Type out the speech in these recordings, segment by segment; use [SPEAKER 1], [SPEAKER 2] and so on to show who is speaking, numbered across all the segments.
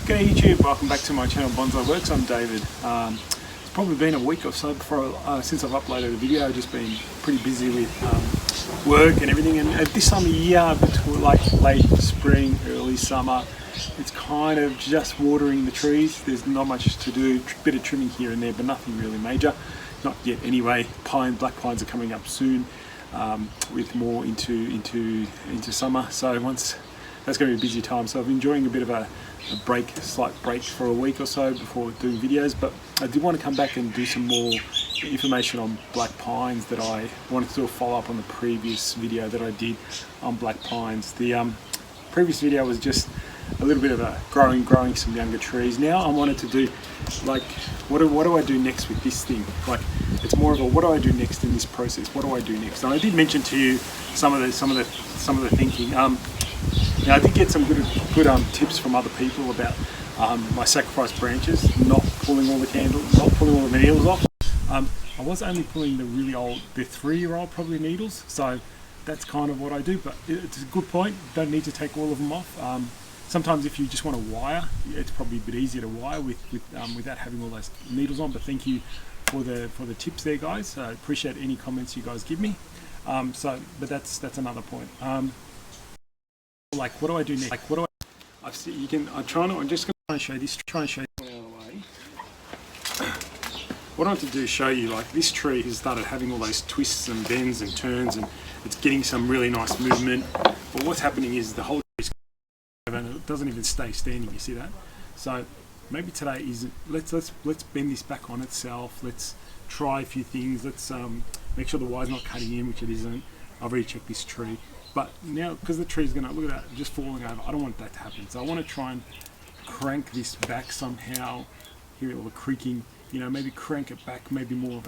[SPEAKER 1] G'day YouTube, welcome back to my channel Bonsai Works. I'm David. It's probably been a week or so since I've uploaded a video. I've just been pretty busy with work and everything, and at this time of year, between like late spring, early summer, it's kind of just watering the trees. There's not much to do, a bit of trimming here and there, but nothing really major. Not yet anyway. Black pines are coming up soon, with more into summer, so once that's going to be a busy time. So I'm enjoying a bit of a slight break for a week or so before doing videos, but I did want to come back and do some more information on black pines that I wanted to do a follow-up on the previous video that I did on black pines. The previous video was just a little bit of a growing some younger trees. Now I wanted to do like what do I do next with this thing? Like it's more of a what do I do next in this process? What do I do next? And I did mention to you some of the thinking. Now I did get some good tips from other people about my sacrifice branches, not pulling all the needles off. I was only pulling the really old, the 3-year-old probably needles, so that's kind of what I do. But it's a good point. Don't need to take all of them off. Sometimes if you just want to wire, it's probably a bit easier to wire without having all those needles on. But thank you for the tips there, guys. I appreciate any comments you guys give me. But that's another point. Like what do I do next? Like what do I? I'm just going to try and show this. Try and show you out of the way. What I want to do is show you like this tree has started having all those twists and bends and turns, and it's getting some really nice movement. But what's happening is the whole tree and it doesn't even stay standing. You see that? So maybe today is let's bend this back on itself. Let's try a few things. Let's make sure the wire's not cutting in, which it isn't. I've already checked this tree. But now, because the tree's going to, look at that, just falling over, I don't want that to happen. So I want to try and crank this back somehow. Hear all the creaking, maybe crank it back, maybe more of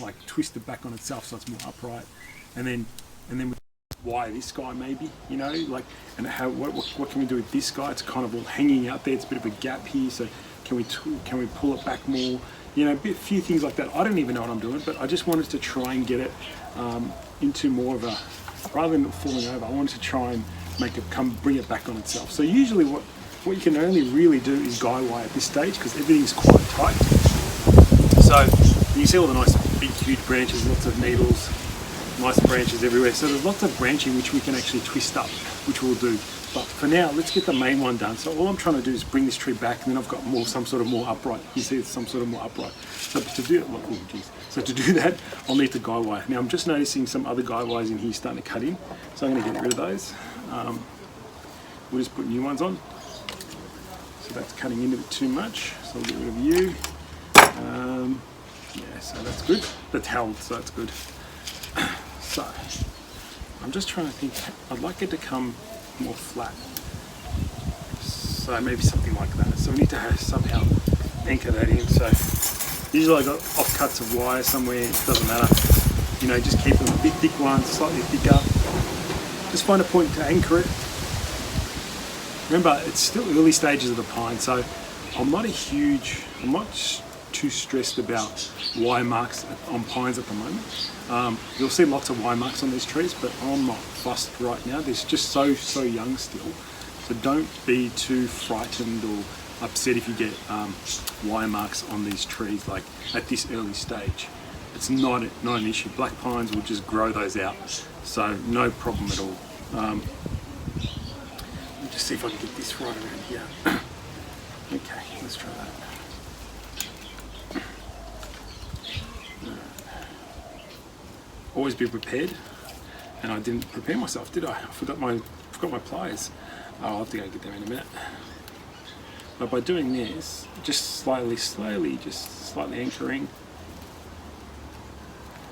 [SPEAKER 1] like twist it back on itself so it's more upright. And then with wire this guy maybe, and what can we do with this guy? It's kind of all hanging out there. It's a bit of a gap here. So can we pull it back more? A few things like that. I don't even know what I'm doing, but I just wanted to try and get it into more of a, rather than falling over, I wanted to try and make it bring it back on itself. So usually what you can only really do is guy wire at this stage because everything's quite tight. So you see all the nice big huge branches, lots of needles, nice branches everywhere. So there's lots of branching which we can actually twist up, which we'll do. But for now, let's get the main one done. So all I'm trying to do is bring this tree back, and then I've got some sort of more upright. You see, it's some sort of more upright. So to do it, So to do that, I'll need the guy wire. Now I'm just noticing some other guy wires in here starting to cut in. So I'm going to get rid of those. We'll just put new ones on. So that's cutting into it too much. So I'll get rid of you. Yeah, so that's good. That's held, so that's good. So I'm just trying to think. I'd like it to come more flat, so maybe something like that. So we need to somehow anchor that in. So usually I got offcuts of wire somewhere, it doesn't matter, just keep them a bit thick ones, slightly thicker. Just find a point to anchor it. Remember, it's still early stages of the pine, so I'm not too stressed about wire marks on pines at the moment. You'll see lots of wire marks on these trees, but I'm not fussed right now. They're just so young still. So don't be too frightened or upset if you get wire marks on these trees like at this early stage. It's not an issue. Black pines will just grow those out, so no problem at all. Let me just see if I can get this right around here. Okay, let's try that. Always be prepared, and I didn't prepare myself, did I? I forgot my pliers. I'll have to go get them in a minute. But by doing this, just slightly anchoring.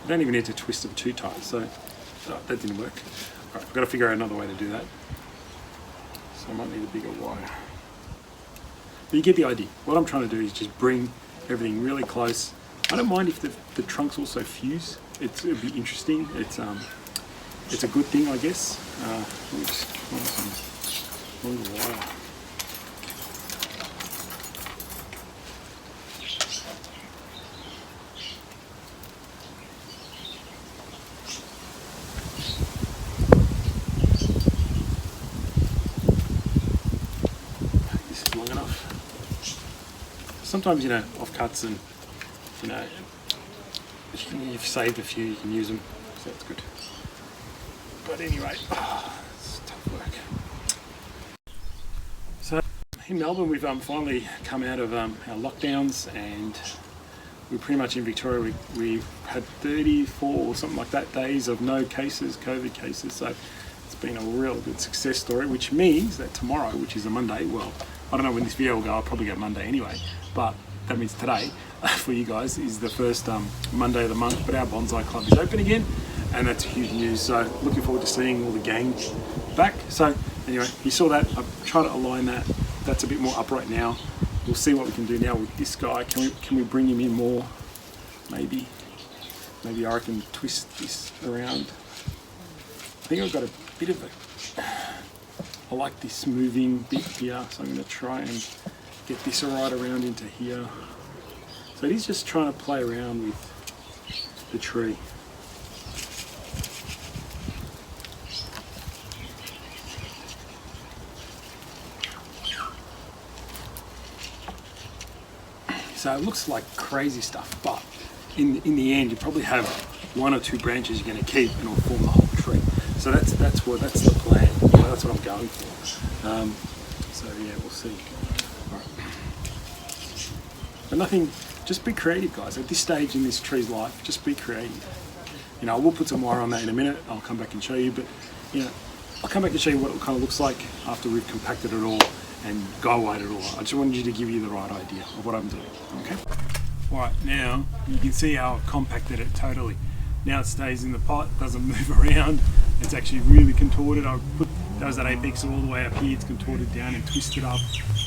[SPEAKER 1] You don't even need to twist them too tight, so that didn't work. Alright, I've got to figure out another way to do that. So I might need a bigger wire. But you get the idea. What I'm trying to do is just bring everything really close. I don't mind if the trunks also fuse. It'll be interesting. It's a good thing, I guess. Let me just find some longer wire. This long enough. Sometimes, you know, offcuts and, you know, you've saved a few, you can use them, so that's good. But anyway, it's tough work. So in Melbourne, we've finally come out of our lockdowns, and we're pretty much in Victoria. We had 34 or something like that days of no cases, COVID cases. So it's been a real good success story, which means that tomorrow, which is a Monday, well, I don't know when this video will go, I'll probably go Monday anyway, but that means today for you guys is the first Monday of the month, but our bonsai club is open again, and that's huge news. So looking forward to seeing all the gang back. So anyway, you saw that, I've tried to align that, that's a bit more upright now. We'll see what we can do now with this guy. Can we bring him in more? Maybe I can twist this around. I think I've got a bit of a, I like this moving bit here, so I'm going to try and get this right around into here. So it is just trying to play around with the tree. So it looks like crazy stuff, but in the end, you probably have one or two branches you're going to keep, and it'll form the whole tree. So that's the plan. You know, that's what I'm going for. So yeah, we'll see. All right. But nothing. Just be creative, guys. At this stage in this tree's life, just be creative. You know, I will put some wire on that in a minute. I'll come back and show you, but you know, I'll come back and show you what it kind of looks like after we've compacted it all and guy-wired it all. I just wanted you to give you the right idea of what I'm doing, okay? All right, now you can see how I've compacted it totally. Now it stays in the pot, doesn't move around. It's actually really contorted. I put those at apex all the way up here. It's contorted down and twisted up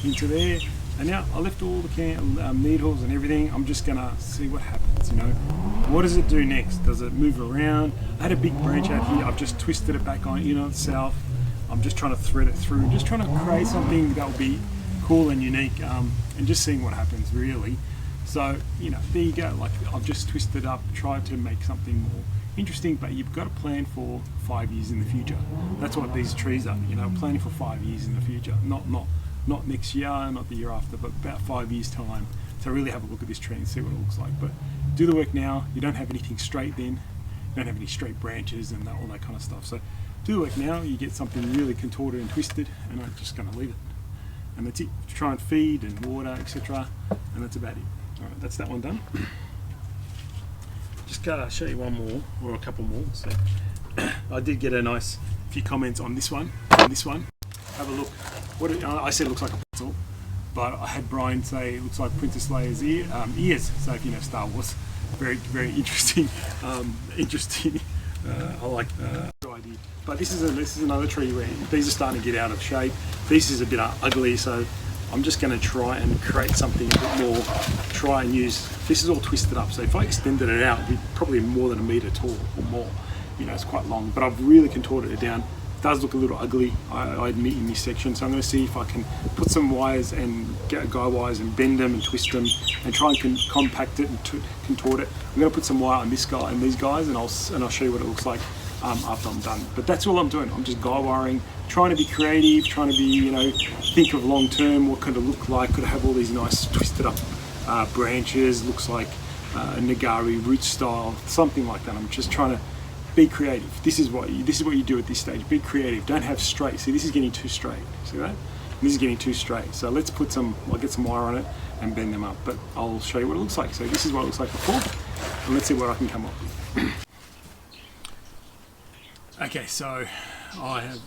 [SPEAKER 1] into there. And now I left all the needles and everything. I'm just gonna see what happens, you know. What does it do next? Does it move around? I had a big branch out here. I've just twisted it back on in on itself. I'm just trying to thread it through, just trying to create something that will be cool and unique, and just seeing what happens really. So, you know, there you go. Like, I've just twisted up, tried to make something more interesting, but you've got to plan for 5 years in the future. That's what these trees are, you know, planning for 5 years in the future. Not next year, not the year after, but about 5 years time to really have a look at this tree and see what it looks like. But do the work now. You don't have anything straight then. You don't have any straight branches and all that kind of stuff. So do the work now, you get something really contorted and twisted, and I'm just going to leave it. And that's it. Try and feed and water, etc. And that's about it. Alright, that's that one done. Just show you one more, or a couple more. So I did get a nice few comments on this one. Have a look. I said it looks like a pencil, but I had Brian say it looks like Princess Leia's ears. So if you know Star Wars, very, very interesting. Interesting. I like the idea. But this is another tree where these are starting to get out of shape. This is a bit ugly, so I'm just going to try and create something a bit more. Try and use. This is all twisted up, so if I extended it out, it'd be probably more than a metre tall or more. You know, it's quite long, but I've really contorted it down. It does look a little ugly, I admit, in this section. So I'm going to see if I can put some wires and get guy wires and bend them and twist them and try and compact it and contort it. I'm going to put some wire on this guy and these guys, and I'll show you what it looks like after I'm done. But that's all I'm doing. I'm just guy wiring, trying to be creative, trying to be, you know, think of long term. What could it look like? Could I have all these nice twisted up branches? Looks like a Nagari root style, something like that. I'm just trying to be creative. This is what you do at this stage. Be creative. Don't have straight. See, this is getting too straight. See that? This is getting too straight. So let's put some. I'll get some wire on it and bend them up. But I'll show you what it looks like. So this is what it looks like before, and let's see what I can come up with. Okay, so I have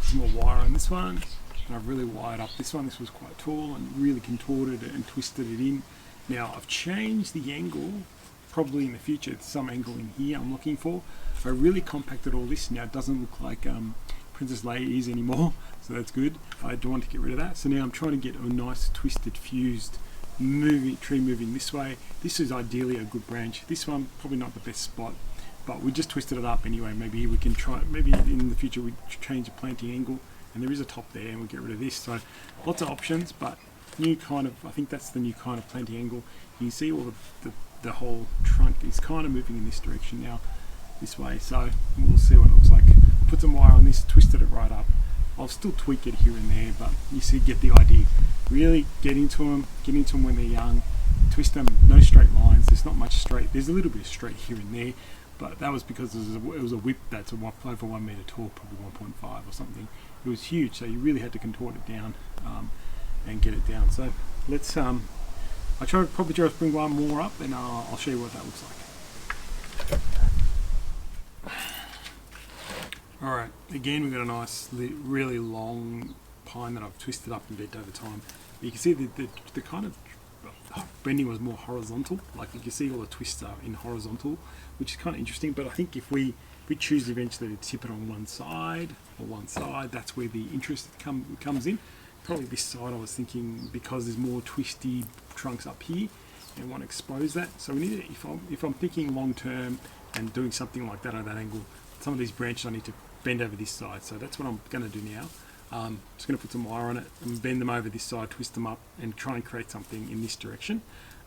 [SPEAKER 1] some more wire on this one, and I've really wired up this one. This was quite tall and really contorted it and twisted it in. Now I've changed the angle. Probably in the future, some angle in here I'm looking for. I really compacted all this. Now it doesn't look like Princess Leia ears anymore, so that's good. I do want to get rid of that. So now I'm trying to get a nice twisted, fused tree moving this way. This is ideally a good branch. This one, probably not the best spot, but we just twisted it up anyway. Maybe we can try, maybe in the future we change the planting angle, and there is a top there and we'll get rid of this. So lots of options, but new kind of, I think that's the new kind of planting angle. You can see all the whole trunk is kind of moving in this direction now, this way. So we'll see what it looks like. Put some wire on this, twisted it right up, I'll still tweak it here and there, but you see, get the idea. Really get into them when they're young, twist them, no straight lines, there's not much straight, there's a little bit of straight here and there, but that was because it was a whip that's over 1 metre tall, probably 1.5 or something. It was huge, so you really had to contort it down and get it down. So let's, I'll probably just bring one more up and I'll show you what that looks like. Alright, again we've got a nice, really long pine that I've twisted up and bent over time. You can see the kind of bending was more horizontal, like you can see all the twists are in horizontal, which is kind of interesting, but I think if we choose eventually to tip it on one side, that's where the interest comes in. Probably this side I was thinking, because there's more twisty trunks up here and want to expose that. So we need to, if I'm thinking long term and doing something like that at that angle, some of these branches I need to bend over this side. So that's what I'm going to do now. Just going to put some wire on it and bend them over this side, twist them up and try and create something in this direction.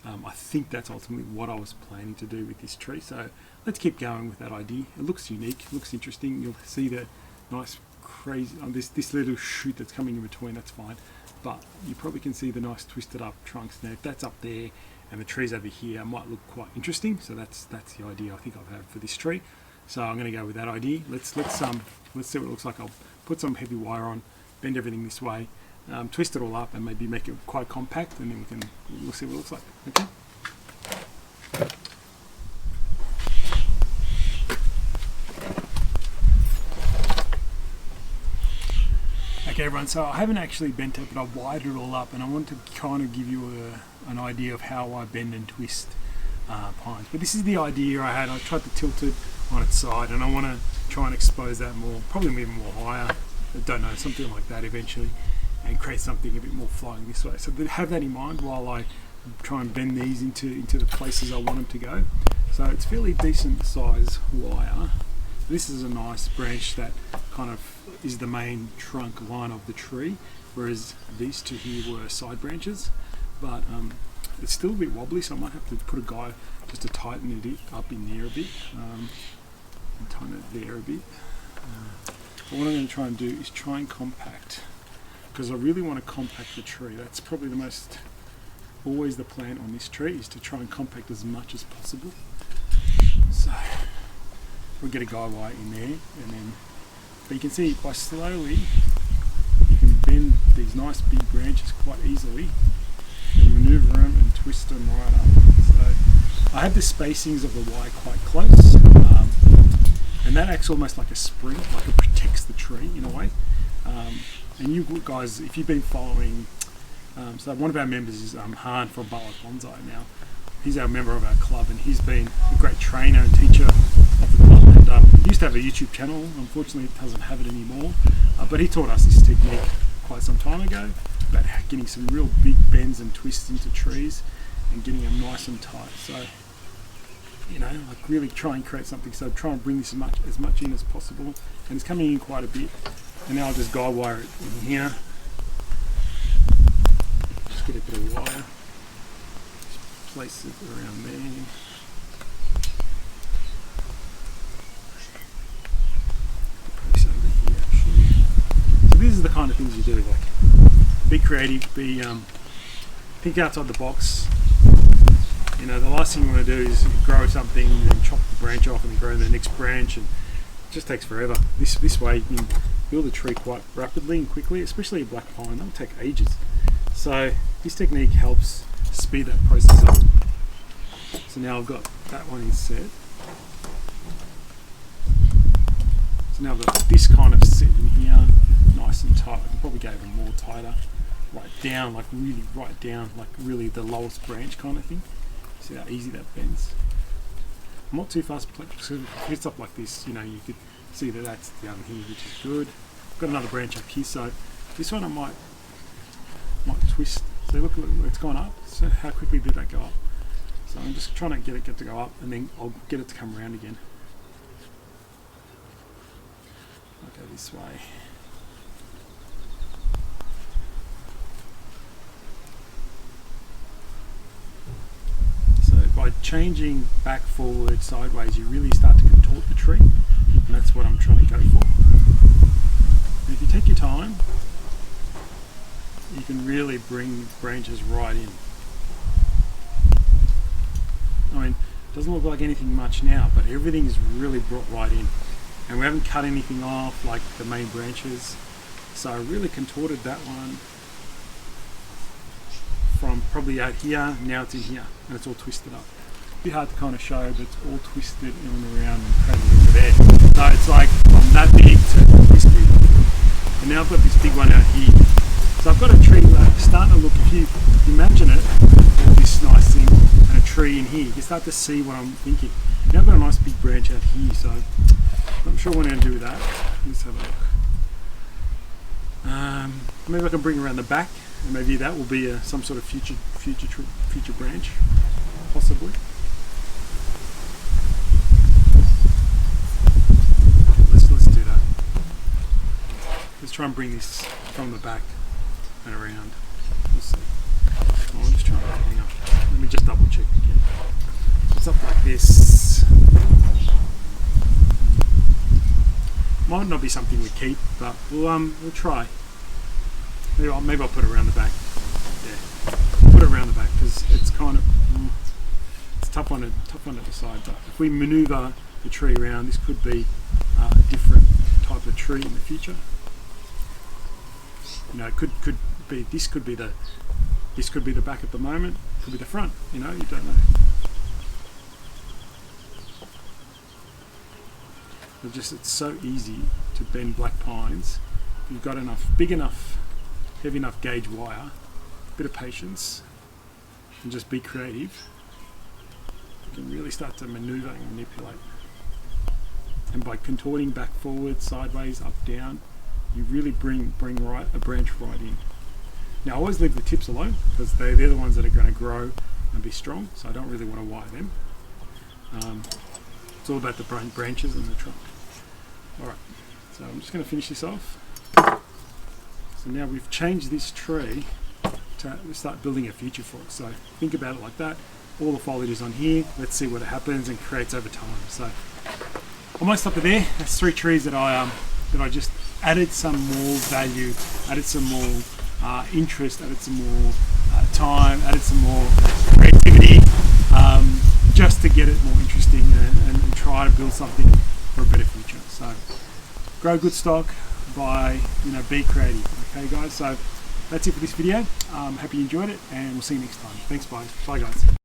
[SPEAKER 1] I think that's ultimately what I was planning to do with this tree. So let's keep going with that idea. It looks unique, it looks interesting. You'll see the nice crazy, this little shoot that's coming in between, that's fine. But you probably can see the nice twisted up trunks. Now if that's up there and the tree's over here, it might look quite interesting. So that's the idea I think I've had for this tree. So I'm going to go with that idea. Let's see what it looks like. I'll put some heavy wire on, bend everything this way, twist it all up, and maybe make it quite compact, and then we'll see what it looks like. Okay. Okay, everyone. So I haven't actually bent it, but I've wired it all up, and I want to kind of give you an idea of how I bend and twist pines. But this is the idea I had. I tried to tilt it on its side, and I want to try and expose that more, probably even more higher. I don't know, something like that eventually, and create something a bit more flowing this way. So have that in mind while I try and bend these into the places I want them to go. So it's fairly decent size wire. This is a nice branch that kind of is the main trunk line of the tree, whereas these two here were side branches. But it's still a bit wobbly, so I might have to put a guide just to tighten it up in there a bit, and tighten it there a bit. But what I'm going to try and do is try and compact, because I really want to compact the tree. That's probably always the plan on this tree, is to try and compact as much as possible. So we'll get a guide wire in there, and then, but you can see by slowly, you can bend these nice big branches quite easily and maneuver them and twist them right up. So I have the spacings of the wire quite close. And that acts almost like a spring, like it protects the tree in a way. And you guys, if you've been following, so one of our members is Han from Bonsai now. He's our member of our club, and he's been a great trainer and teacher of the club. And he used to have a YouTube channel. Unfortunately, it doesn't have it anymore. But he taught us this technique quite some time ago, about getting some real big bends and twists into trees and getting them nice and tight. So, you know, like really try and create something. So try and bring this as much in as possible, and it's coming in quite a bit. And now I'll just guide wire it in here. Just get a bit of wire, just place it around there. Place over here actually. So this is the kind of things you do. Like, be creative, think outside the box. You know, the last thing you want to do is grow something and then chop the branch off and grow the next branch, and it just takes forever. This way you can build a tree quite rapidly and quickly, especially a black pine. That'll take ages. So this technique helps speed that process up. So now I've got that one in set. So now I've got this kind of set in here, nice and tight. I can probably go even more tighter, right down, like really right down, like really the lowest branch kind of thing. See how easy that bends. I'm not too fast, because if it's up like this, you know, you could see that that's down here, which is good. I've got another branch up here, so this one I might twist. So look, it's gone up. So how quickly did that go up? So I'm just trying to get it to go up, and then I'll get it to come around again. I'll go this way. By changing back, forward, sideways, you really start to contort the tree, and that's what I'm trying to go for. if you take your time, you can really bring branches right in. I mean, it doesn't look like anything much now, but everything is really brought right in. And we haven't cut anything off like the main branches. So I really contorted that one from probably out here, now it's in here, and it's all twisted up. A bit hard to kind of show, but it's all twisted in and around and cradled over there. So it's like from that big to this big. And now I've got this big one out here. So I've got a tree starting to look, if you imagine it, all this nice thing, and a tree in here, you can start to see what I'm thinking. Now I've got a nice big branch out here, so I'm not sure what I'm going to do with that. Let's have a look. Maybe I can bring around the back, and maybe that will be some sort of future branch, possibly. Let's do that. Let's try and bring this from the back and around. We'll see. Oh, I'm just trying to hang up. Let me just double check again. It's up like this. Might not be something we keep, but we'll try. Maybe I'll put it around the back. Yeah, I'll put it around the back because it's kind of it's tough one to decide. But if we manoeuvre the tree around, this could be a different type of tree in the future. You know, it could be this could be the back at the moment. Could be the front. You know, you don't know. It's so easy to bend black pines. You've got big enough, heavy enough gauge wire, a bit of patience, and just be creative. You can really start to maneuver and manipulate. And by contorting back, forward, sideways, up, down, you really bring a branch right in. Now I always leave the tips alone because they're the ones that are going to grow and be strong. So I don't really want to wire them. It's all about the branches and the trunk. Alright, so I'm just going to finish this off. So now we've changed this tree to start building a future for it. So think about it like that. All the foliage is on here. Let's see what happens and creates over time. So almost up to there. That's 3 trees that I just added some more value, added some more interest, added some more time, added some more creativity, just to get it more interesting and try to build something for a better future. So grow good stock by be creative. Okay guys, so that's it for this video. Hope you enjoyed it, and we'll see you next time. Thanks, bye guys.